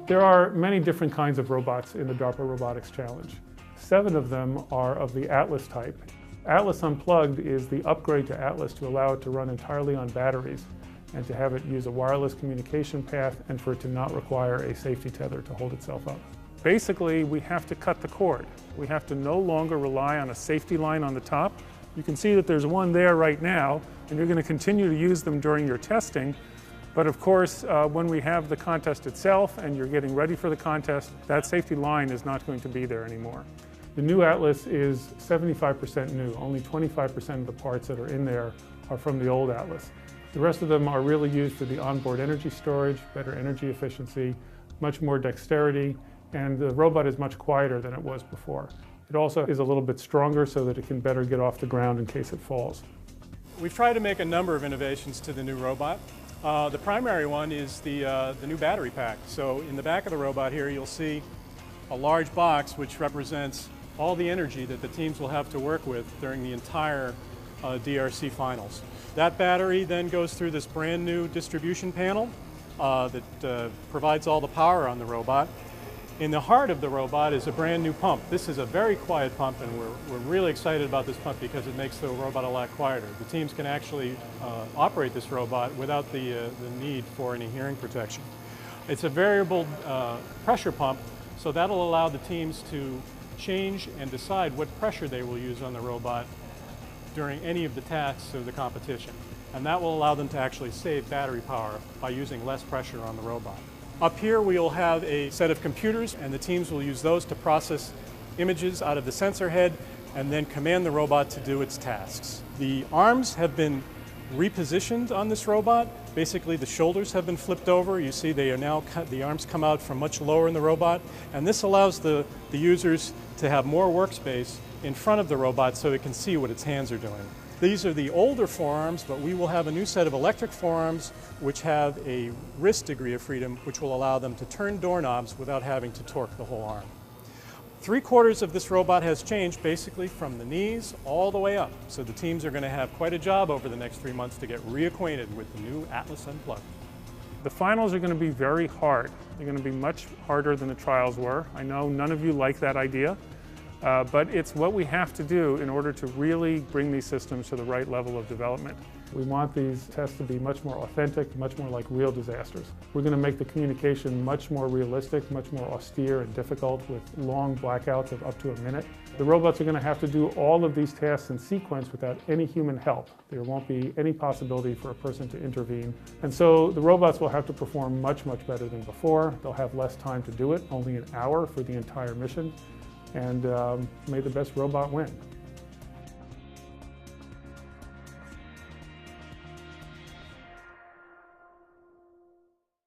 There are many different kinds of robots in the DARPA Robotics Challenge. 7 of them are of the Atlas type. Atlas Unplugged is the upgrade to Atlas to allow it to run entirely on batteries and to have it use a wireless communication path and for it to not require a safety tether to hold itself up. Basically, we have to cut the cord. We have to no longer rely on a safety line on the top. You can see that there's one there right now, and you're going to continue to use them during your testing. But of course, when we have the contest itself and you're getting ready for the contest, that safety line is not going to be there anymore. The new Atlas is 75% new. Only 25% of the parts that are in there are from the old Atlas. The rest of them are really used for the onboard energy storage, better energy efficiency, much more dexterity, and the robot is much quieter than it was before. It also is a little bit stronger so that it can better get off the ground in case it falls. We've tried to make a number of innovations to the new robot. The primary one is the new battery pack. So in the back of the robot here you'll see a large box which represents all the energy that the teams will have to work with during the entire DRC finals. That battery then goes through this brand new distribution panel that provides all the power on the robot. In the heart of the robot is a brand new pump. This is a very quiet pump, and we're really excited about this pump because it makes the robot a lot quieter. The teams can actually operate this robot without the need for any hearing protection. It's a variable pressure pump, so that'll allow the teams to change and decide what pressure they will use on the robot during any of the tasks of the competition. And that will allow them to actually save battery power by using less pressure on the robot. Up here we'll have a set of computers, and the teams will use those to process images out of the sensor head and then command the robot to do its tasks. The arms have been repositioned on this robot. Basically the shoulders have been flipped over. You see they are now the arms come out from much lower in the robot, and this allows the users to have more workspace in front of the robot so it can see what its hands are doing. These are the older forearms, but we will have a new set of electric forearms which have a wrist degree of freedom which will allow them to turn doorknobs without having to torque the whole arm. 3/4 of this robot has changed basically from the knees all the way up. So the teams are going to have quite a job over the next 3 months to get reacquainted with the new Atlas Unplugged. The finals are going to be very hard. They're going to be much harder than the trials were. I know none of you like that idea. But it's what we have to do in order to really bring these systems to the right level of development. We want these tests to be much more authentic, much more like real disasters. We're going to make the communication much more realistic, much more austere and difficult with long blackouts of up to a minute. The robots are going to have to do all of these tasks in sequence without any human help. There won't be any possibility for a person to intervene. And so the robots will have to perform much, much better than before. They'll have less time to do it, only an hour for the entire mission. And may the best robot win.